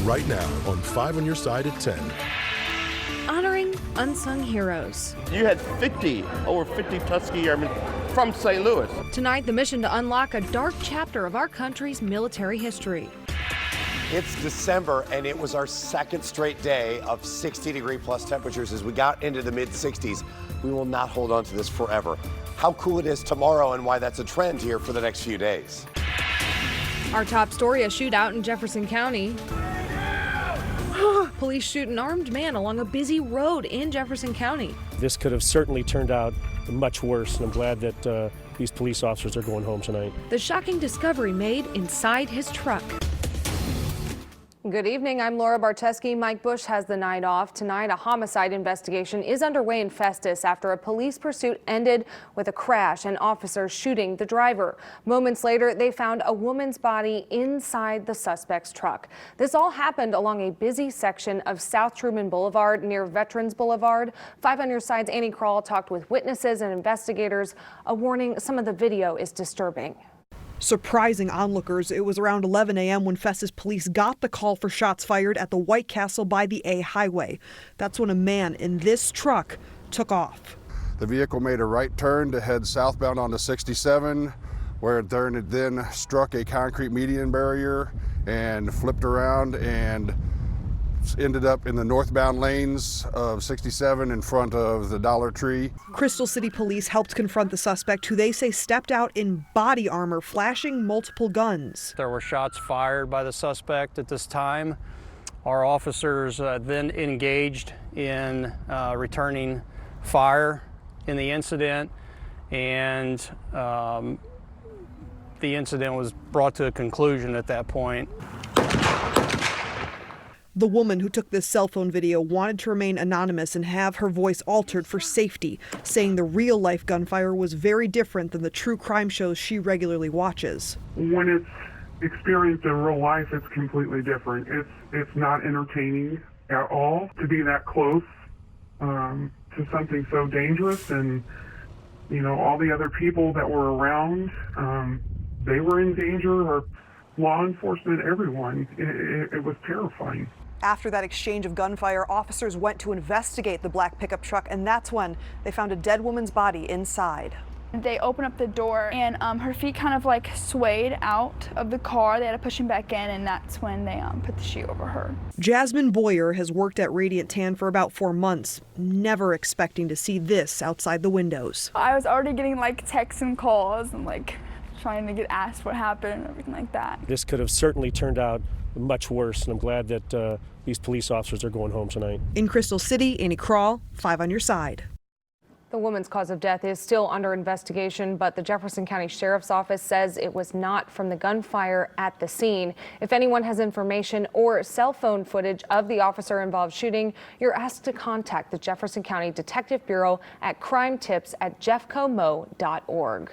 right now on 5 on Your Side at 10. Honoring unsung heroes. You had over 50 Tuskegee Airmen from St. Louis. Tonight, the mission to unlock a dark chapter of our country's military history. It's December, and it was our second straight day of 60-degree plus temperatures as we got into the mid-60s. We will not hold on to this forever. How cool it is tomorrow and why that's a trend here for the next few days. Our top story, a shootout in Jefferson County. Police shoot an armed man along a busy road in Jefferson County. This could have certainly turned out much worse, and I'm glad that these police officers are going home tonight. The shocking discovery made inside his truck. Good evening. I'm Laura Barteski. Mike Bush has the night off. Tonight, a homicide investigation is underway in Festus after a police pursuit ended with a crash and officers shooting the driver. Moments later, they found a woman's body inside the suspect's truck. This all happened along a busy section of South Truman Boulevard near Veterans Boulevard. 5 on Your Side's Annie Krall talked with witnesses and investigators. A warning, some of the video is disturbing. Surprising onlookers, it was around 11 a.m. when Festus police got the call for shots fired at the White Castle by the A highway. That's when a man in this truck took off. The vehicle made a right turn to head southbound onto 67, where it then struck a concrete median barrier and flipped around and ended up in the northbound lanes of 67 in front of the Dollar Tree. Crystal City police helped confront the suspect, who they say stepped out in body armor, flashing multiple guns. There were shots fired by the suspect at this time. Our officers then engaged in returning fire in the incident, and the incident was brought to a conclusion at that point. The woman who took this cell phone video wanted to remain anonymous and have her voice altered for safety, saying the real-life gunfire was very different than the true crime shows she regularly watches. When it's experienced in real life, it's completely different. It's not entertaining at all to be that close to something so dangerous, and all the other people that were around, they were in danger, or law enforcement, everyone. It was terrifying. After that exchange of gunfire, officers went to investigate the black pickup truck, and that's when they found a dead woman's body inside. They opened up the door, and her feet kind of like swayed out of the car. They had to push him back in, and that's when they put the sheet over her. Jasmine Boyer has worked at Radiant Tan for about 4 months, never expecting to see this outside the windows. I was already getting like texts and calls and like trying to get asked what happened and everything like that. This could have certainly turned out much worse, and I'm glad that these police officers are going home tonight. In Crystal City, Annie Krall, 5 on Your Side. The woman's cause of death is still under investigation, but the Jefferson County Sheriff's Office says it was not from the gunfire at the scene. If anyone has information or cell phone footage of the officer-involved shooting, you're asked to contact the Jefferson County Detective Bureau at crimetips@jeffcomo.org.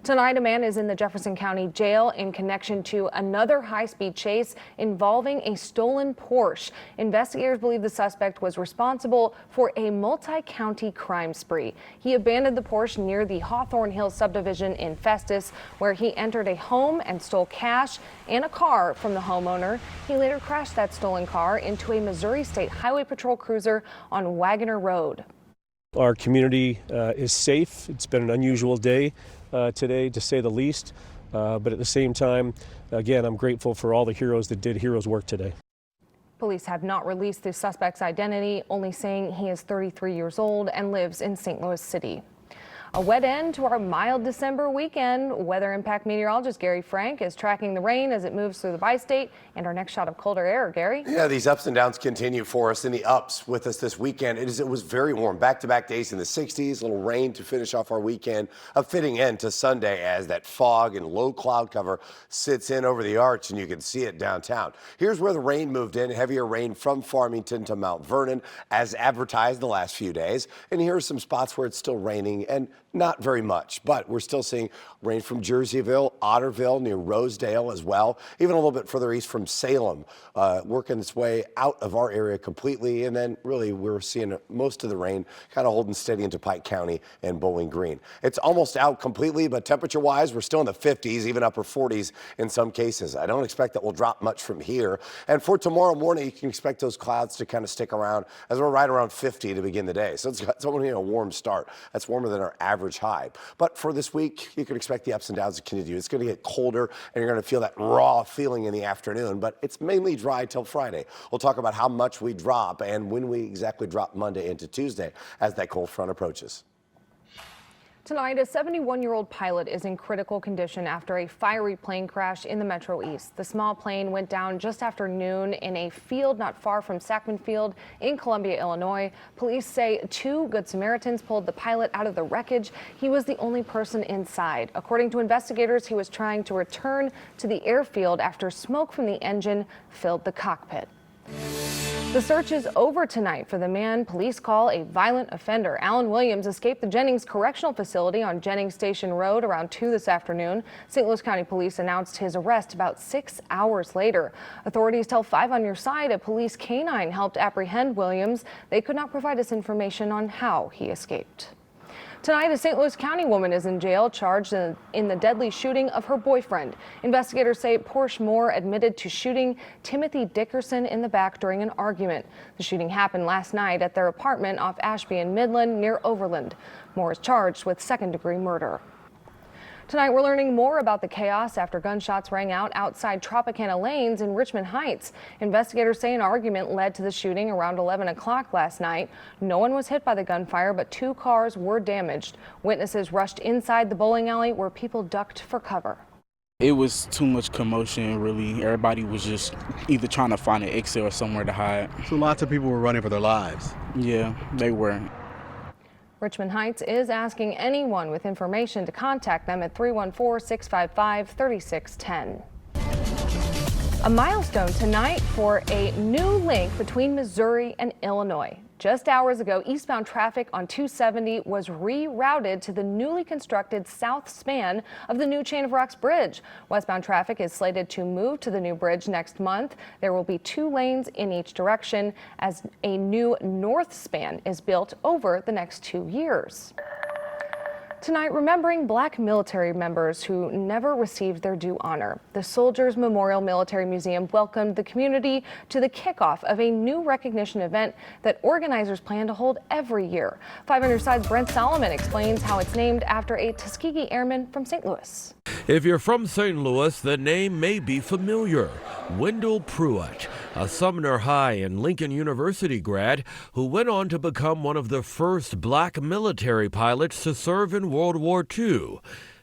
Tonight, a man is in the Jefferson County Jail in connection to another high-speed chase involving a stolen Porsche. Investigators believe the suspect was responsible for a multi-county crime spree. He abandoned the Porsche near the Hawthorne Hills subdivision in Festus, where he entered a home and stole cash and a car from the homeowner. He later crashed that stolen car into a Missouri State Highway Patrol cruiser on Wagoner Road. Our community is safe. It's been an unusual day today, to say the least, but at the same time, again, I'm grateful for all the heroes that did heroes work today. Police have not released the suspect's identity, only saying he is 33 years old and lives in St. Louis City. A wet end to our mild December weekend. Weather impact meteorologist Gary Frank is tracking the rain as it moves through the bi-state. And our next shot of colder air, Gary. Yeah, these ups and downs continue for us. In the ups with us this weekend, it was very warm. Back-to-back days in the 60s, a little rain to finish off our weekend. A fitting end to Sunday as that fog and low cloud cover sits in over the arch, and you can see it downtown. Here's where the rain moved in. Heavier rain from Farmington to Mount Vernon as advertised the last few days. And here are some spots where it's still raining and Not very much, but we're still seeing rain from Jerseyville, Otterville, near Rosedale as well, even a little bit further east from Salem, working its way out of our area completely. And then really we're seeing most of the rain kind of holding steady into Pike County and Bowling Green. It's almost out completely, but temperature-wise, we're still in the 50s, even upper 40s in some cases. I don't expect that we'll drop much from here. And for tomorrow morning, you can expect those clouds to kind of stick around as we're right around 50 to begin the day. So it's only a warm start. That's warmer than our average high. But for this week, you can expect the ups and downs to continue. It's going to get colder, and you're going to feel that raw feeling in the afternoon, but it's mainly dry till Friday. We'll talk about how much we drop and when we exactly drop Monday into Tuesday as that cold front approaches. Tonight, a 71-year-old pilot is in critical condition after a fiery plane crash in the Metro East. The small plane went down just after noon in a field not far from Sackman Field in Columbia, Illinois. Police say 2 Good Samaritans pulled the pilot out of the wreckage. He was the only person inside. According to investigators, he was trying to return to the airfield after smoke from the engine filled the cockpit. The search is over tonight for the man police call a violent offender. Alan Williams escaped the Jennings Correctional Facility on Jennings Station Road around 2 this afternoon. St. Louis County Police announced his arrest about 6 hours later. Authorities tell 5 on Your Side a police canine helped apprehend Williams. They could not provide us information on how he escaped. Tonight, a St. Louis County woman is in jail charged in the deadly shooting of her boyfriend. Investigators say Porsche Moore admitted to shooting Timothy Dickerson in the back during an argument. The shooting happened last night at their apartment off Ashby and Midland near Overland. Moore is charged with second-degree murder. Tonight, we're learning more about the chaos after gunshots rang out outside Tropicana Lanes in Richmond Heights. Investigators say an argument led to the shooting around 11 o'clock last night. No one was hit by the gunfire, but 2 cars were damaged. Witnesses rushed inside the bowling alley where people ducked for cover. It was too much commotion, really. Everybody was just either trying to find an exit or somewhere to hide. So lots of people were running for their lives. Yeah, they were. Richmond Heights is asking anyone with information to contact them at 314-655-3610. A milestone tonight for a new link between Missouri and Illinois. Just hours ago, eastbound traffic on 270 was rerouted to the newly constructed south span of the new Chain of Rocks Bridge. Westbound traffic is slated to move to the new bridge next month. There will be 2 lanes in each direction as a new north span is built over the next 2 years. Tonight, remembering Black military members who never received their due honor. The Soldiers Memorial Military Museum welcomed the community to the kickoff of a new recognition event that organizers plan to hold every year. 5 on Your Side's Brent Solomon explains how it's named after a Tuskegee Airman from St. Louis. If you're from St. Louis, the name may be familiar. Wendell Pruitt, a Sumner High and Lincoln University grad who went on to become one of the first Black military pilots to serve in World War II.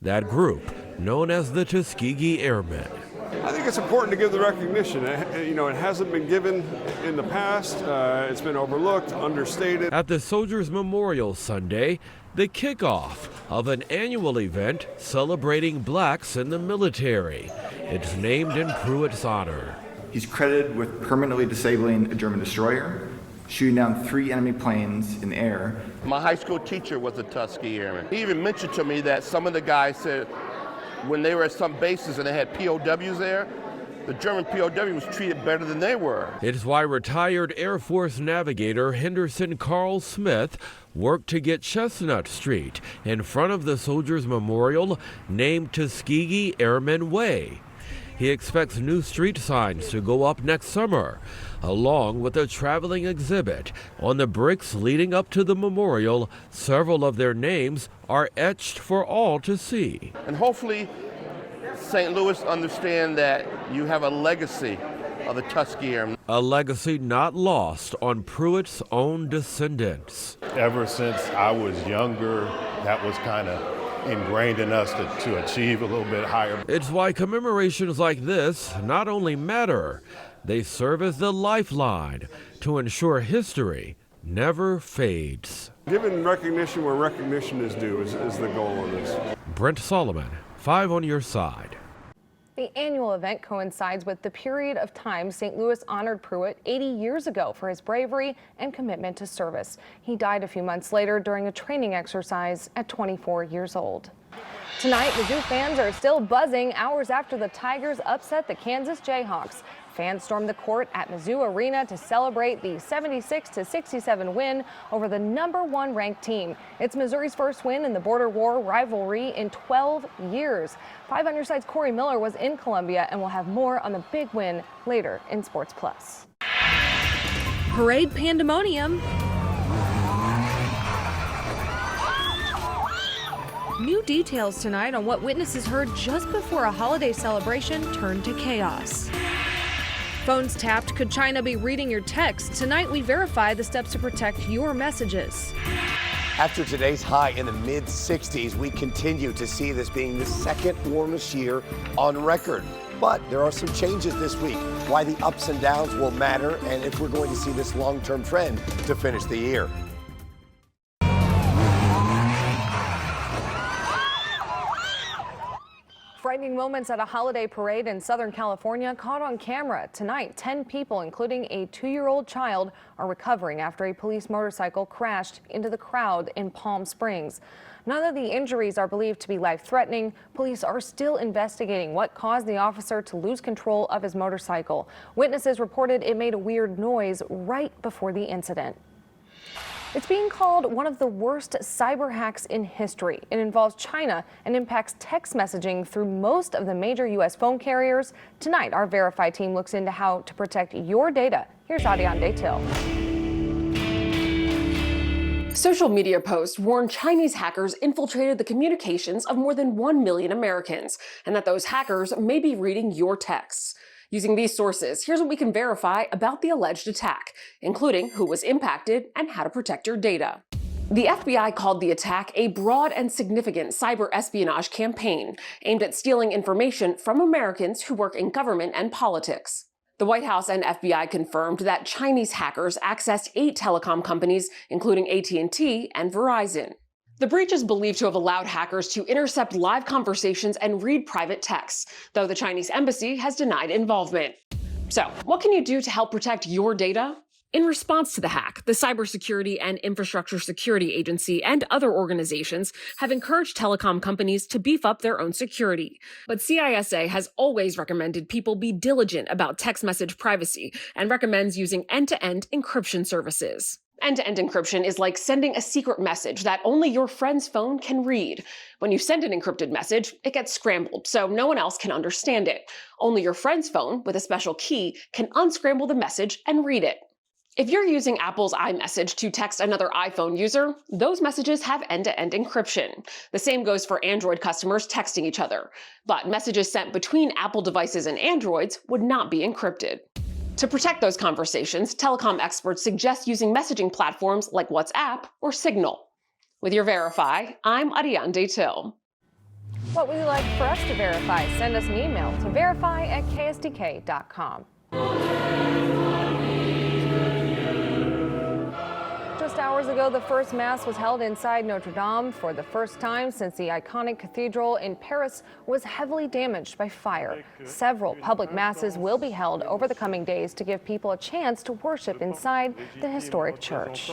That group, known as the Tuskegee Airmen. I think it's important to give the recognition. It hasn't been given in the past. It's been overlooked, understated. At the Soldiers Memorial Sunday, the kickoff of an annual event celebrating blacks in the military. It's named in Pruitt's honor. He's credited with permanently disabling a German destroyer, shooting down 3 enemy planes in the air. My high school teacher was a Tuskegee Airman. He even mentioned to me that some of the guys said when they were at some bases and they had POWs there, the German POW was treated better than they were. It's why retired Air Force navigator Henderson Carl Smith worked to get Chestnut Street in front of the Soldiers Memorial named Tuskegee Airmen Way. He expects new street signs to go up next summer, along with a traveling exhibit. On the bricks leading up to the memorial, several of their names are etched for all to see. And hopefully St. Louis understand that you have a legacy of the Tuskegee Airmen. A legacy not lost on Pruitt's own descendants. Ever since I was younger, that was kind of ingrained in us to achieve a little bit higher. It's why commemorations like this not only matter, they serve as the lifeline to ensure history never fades. Giving recognition where recognition is due is the goal of this. Brent Solomon, 5 on Your Side. The annual event coincides with the period of time St. Louis honored Pruitt 80 years ago for his bravery and commitment to service. He died a few months later during a training exercise at 24 years old. Tonight, Mizzou fans are still buzzing hours after the Tigers upset the Kansas Jayhawks. Fans stormed the court at Mizzou Arena to celebrate the 76-67 win over the #1 ranked team. It's Missouri's first win in the Border War rivalry in 12 years. 5 on your side's Corey Miller was in Columbia, and we'll have more on the big win later in Sports Plus. Parade pandemonium. New details tonight on what witnesses heard just before a holiday celebration turned to chaos. Phones tapped. Could China be reading your texts? Tonight, we verify the steps to protect your messages. After today's high in the mid-60s, we continue to see this being the second warmest year on record. But there are some changes this week. Why the ups and downs will matter, and if we're going to see this long-term trend to finish the year. Frightening moments at a holiday parade in Southern California caught on camera. Tonight, 10 people, including a 2-year-old child, are recovering after a police motorcycle crashed into the crowd in Palm Springs. None of the injuries are believed to be life-threatening. Police are still investigating what caused the officer to lose control of his motorcycle. Witnesses reported it made a weird noise right before the incident. It's being called one of the worst cyber hacks in history. It involves China and impacts text messaging through most of the major U.S. phone carriers. Tonight, our Verify team looks into how to protect your data. Here's Adian Detail. Social media posts warn Chinese hackers infiltrated the communications of more than 1 million Americans, and that those hackers may be reading your texts. Using these sources, here's what we can verify about the alleged attack, including who was impacted and how to protect your data. The FBI called the attack a broad and significant cyber espionage campaign aimed at stealing information from Americans who work in government and politics. The White House and FBI confirmed that Chinese hackers accessed 8 telecom companies, including AT&T and Verizon. The breach is believed to have allowed hackers to intercept live conversations and read private texts, though the Chinese embassy has denied involvement. So, what can you do to help protect your data? In response to the hack, the Cybersecurity and Infrastructure Security Agency and other organizations have encouraged telecom companies to beef up their own security. But CISA has always recommended people be diligent about text message privacy and recommends using end-to-end encryption services. End-to-end encryption is like sending a secret message that only your friend's phone can read. When you send an encrypted message, it gets scrambled, so no one else can understand it. Only your friend's phone, with a special key, can unscramble the message and read it. If you're using Apple's iMessage to text another iPhone user, those messages have end-to-end encryption. The same goes for Android customers texting each other. But messages sent between Apple devices and Androids would not be encrypted. To protect those conversations, telecom experts suggest using messaging platforms like WhatsApp or Signal. With your Verify, I'm Ariane Till. What would you like for us to verify? Send us an email to verify@ksdk.com. Just hours ago, the first Mass was held inside Notre Dame for the first time since the iconic cathedral in Paris was heavily damaged by fire. Several public Masses will be held over the coming days to give people a chance to worship inside the historic church.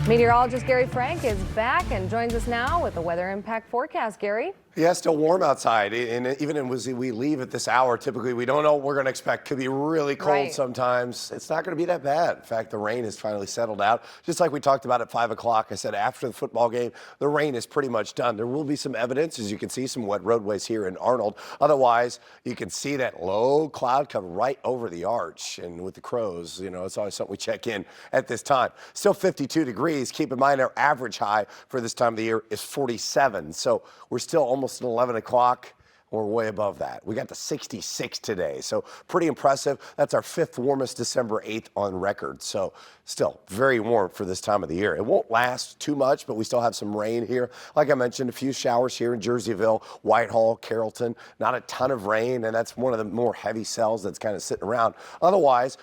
Meteorologist Gary Frank is back and joins us now with the weather impact forecast. Gary? Yeah, still warm outside, and even as we leave at this hour, typically we don't know what we're going to expect. Could be really cold sometimes. It's not going to be that bad. In fact, the rain has finally settled out. Just like we talked about at 5 o'clock, I said after the football game, the rain is pretty much done. There will be some evidence, as you can see, some wet roadways here in Arnold. Otherwise, you can see that low cloud cover right over the arch. And with the crows, you know, it's always something we check in at this time. Still 52 degrees. Keep in mind our average high for this time of the year is 47. So we're still almost at 11 o'clock. We're way above that. We got to 66 today, so pretty impressive. That's our 5th warmest December 8th on record. So still very warm for this time of the year. It won't last too much, but we still have some rain here. Like I mentioned, a few showers here in Jerseyville, Whitehall, Carrollton. Not a ton of rain, and that's one of the more heavy cells that's kind of sitting around. Otherwise,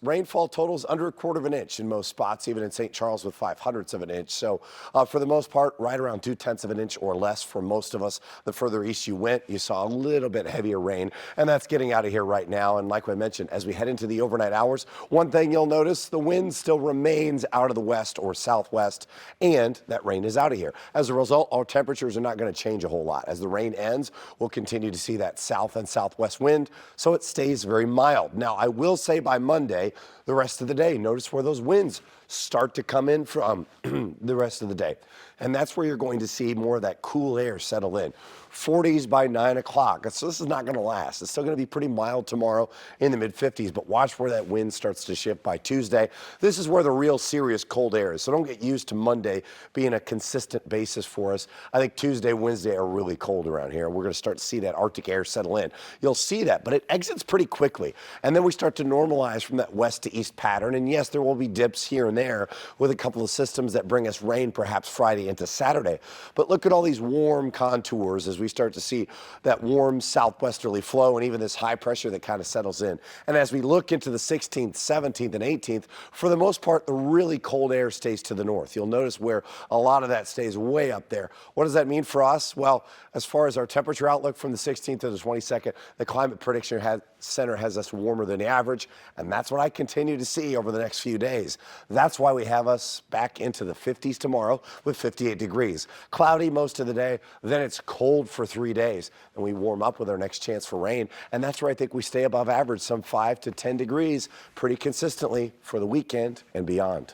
rainfall totals under 1/4 inch in most spots, even in St. Charles with 0.05 of an inch. So for the most part, right around 0.2 of an inch or less for most of us the further east you went. You saw a little bit heavier rain, and that's getting out of here right now. And like I mentioned, as we head into the overnight hours, one thing you'll notice, the wind still remains out of the west or southwest, and that rain is out of here. As a result, our temperatures are not going to change a whole lot. As the rain ends, we'll continue to see that south and southwest wind, so it stays very mild. Now, I will say by Monday, the rest of the day, notice where those winds start to come in from the rest of the day. And that's where you're going to see more of that cool air settle in. 40s by 9 o'clock. So this is not going to last. It's still going to be pretty mild tomorrow in the mid-50s, but watch where that wind starts to shift by Tuesday. This is where the real serious cold air is. So don't get used to Monday being a consistent basis for us. I think Tuesday, Wednesday are really cold around here. We're going to start to see that Arctic air settle in. You'll see that, but it exits pretty quickly. And then we start to normalize from that west to east pattern. And yes, there will be dips here and there with a couple of systems that bring us rain perhaps Friday into Saturday. But look at all these warm contours as we start to see that warm southwesterly flow and even this high pressure that kind of settles in. And as we look into the 16th, 17th, and 18th, for the most part, the really cold air stays to the north. You'll notice where a lot of that stays way up there. What does that mean for us? Well, as far as our temperature outlook from the 16th to the 22nd, the Climate Prediction Center has us warmer than the average, and that's what I continue to see over the next few days. That's why we have us back into the 50s tomorrow with 58 degrees. Cloudy most of the day, then it's cold for 3 days, and we warm up with our next chance for rain, and that's where I think we stay above average, some 5 to 10 degrees pretty consistently for the weekend and beyond.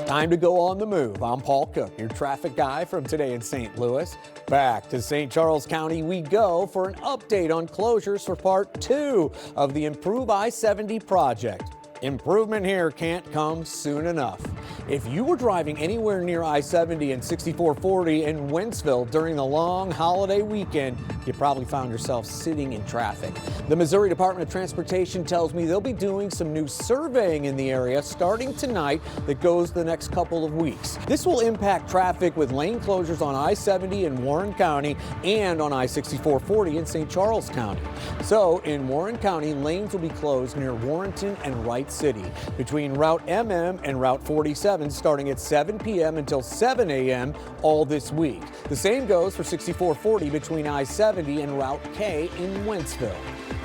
Time to go on the move. I'm Paul Cook, your traffic guy from Today in St. Louis. Back to St. Charles County we go for an update on closures for Part 2 of the Improve I-70 project. Improvement here can't come soon enough. If you were driving anywhere near I-70 and 6440 in Wentzville during the long holiday weekend, you probably found yourself sitting in traffic. The Missouri Department of Transportation tells me they'll be doing some new surveying in the area starting tonight that goes the next couple of weeks. This will impact traffic with lane closures on I-70 in Warren County and on I-6440 in St. Charles County. So in Warren County, lanes will be closed near Warrenton and Wright City between Route MM and Route 47 starting at 7 p.m. until 7 a.m. all this week. The same goes for 6440 between I-70 and Route K in Wentzville.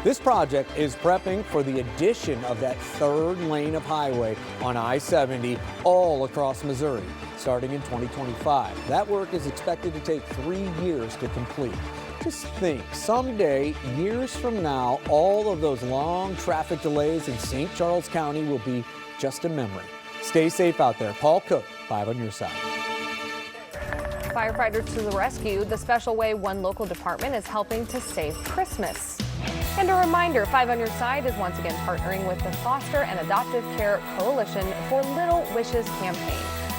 This project is prepping for the addition of that third lane of highway on I-70 all across Missouri starting in 2025. That work is expected to take 3 years to complete. Just think, someday, years from now, all of those long traffic delays in St. Charles County will be just a memory. Stay safe out there. Paul Cook, 5 on your side. Firefighters to the rescue. The special way one local department is helping to save Christmas. And a reminder, 5 on your side is once again partnering with the Foster and Adoptive Care Coalition for Little Wishes campaign.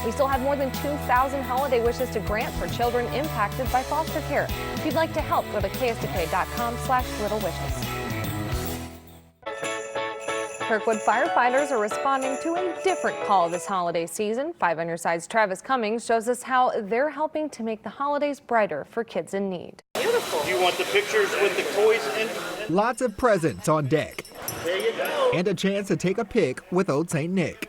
We still have more than 2,000 holiday wishes to grant for children impacted by foster care. If you'd like to help, go to ksdk.com/littlewishes. Kirkwood firefighters are responding to a different call this holiday season. 5 on your side's Travis Cummings shows us how they're helping to make the holidays brighter for kids in need. Beautiful. Do you want the pictures with the toys in? Lots of presents on deck. There you go. And a chance to take a pic with Old St. Nick.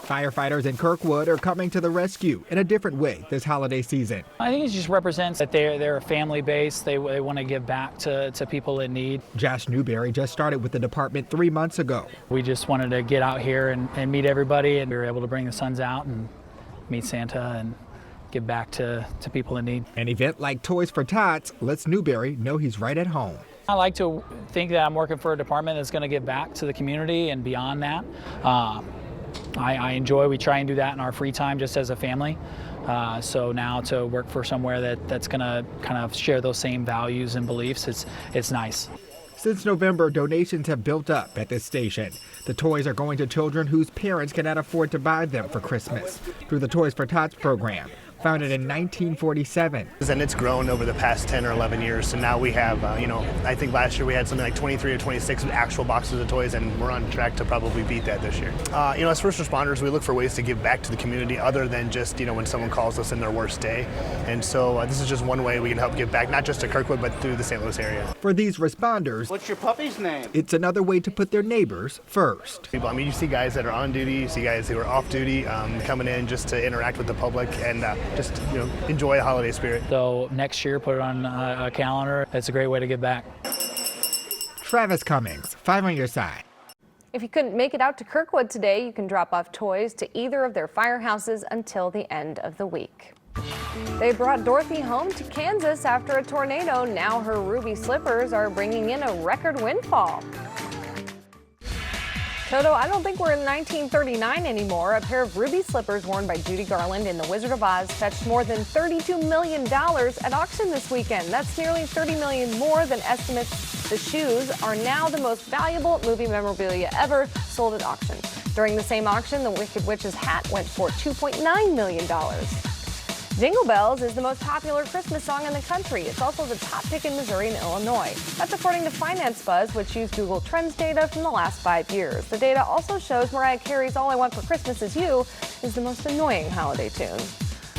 Firefighters in Kirkwood are coming to the rescue in a different way this holiday season. I think it just represents that they're a family base. They want to give back to people in need. Josh Newberry just started with the department 3 months ago. We just wanted to get out here and meet everybody, and we were able to bring the sons out and meet Santa and give back to people in need. An event like Toys for Tots lets Newberry know he's right at home. I like to think that I'm working for a department that's going to give back to the community and beyond that. We try and do that in our free time just as a family. So now to work for somewhere that's going to kind of share those same values and beliefs, it's nice. Since November, donations have built up at this station. The toys are going to children whose parents cannot afford to buy them for Christmas through the Toys for Tots program. Founded in 1947. And it's grown over the past 10 or 11 years. So now we have, I think last year we had something like 23 or 26 actual boxes of toys, and we're on track to probably beat that this year. As first responders, we look for ways to give back to the community other than just, when someone calls us in their worst day. And so this is just one way we can help give back, not just to Kirkwood, but through the St. Louis area. For these responders, what's your puppy's name? It's another way to put their neighbors first. You see guys that are on duty, you see guys who are off duty, coming in just to interact with the public, and just enjoy the holiday spirit. So next year, put it on a calendar. It's a great way to give back. Travis Cummings, 5 on your side. If you couldn't make it out to Kirkwood today, you can drop off toys to either of their firehouses until the end of the week. They brought Dorothy home to Kansas after a tornado. Now her ruby slippers are bringing in a record windfall. Toto, I don't think we're in 1939 anymore. A pair of ruby slippers worn by Judy Garland in The Wizard of Oz fetched more than $32 million at auction this weekend. That's nearly $30 million more than estimates. The shoes are now the most valuable movie memorabilia ever sold at auction. During the same auction, the Wicked Witch's hat went for $2.9 million. Jingle Bells is the most popular Christmas song in the country. It's also the top pick in Missouri and Illinois. That's according to Finance Buzz, which used Google Trends data from the last 5 years. The data also shows Mariah Carey's All I Want for Christmas Is You is the most annoying holiday tune.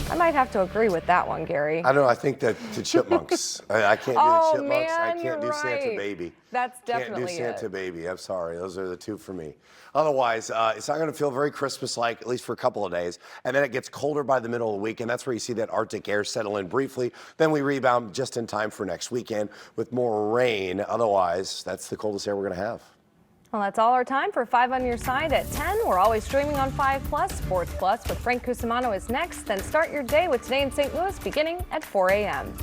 I might have to agree with that one, Gary. I don't know. I think that the Chipmunks. I can't do the Chipmunks. Man, I can't do Santa Baby. That's definitely Can't do Santa Baby. I'm sorry. Those are the two for me. Otherwise, it's not going to feel very Christmas-like, at least for a couple of days. And then it gets colder by the middle of the week, and that's where you see that Arctic air settle in briefly. Then we rebound just in time for next weekend with more rain. Otherwise, that's the coldest air we're going to have. Well, that's all our time for 5 on Your Side at 10. We're always streaming on 5+. Sports Plus with Frank Cusimano is next. Then start your day with Today in St. Louis beginning at 4 a.m.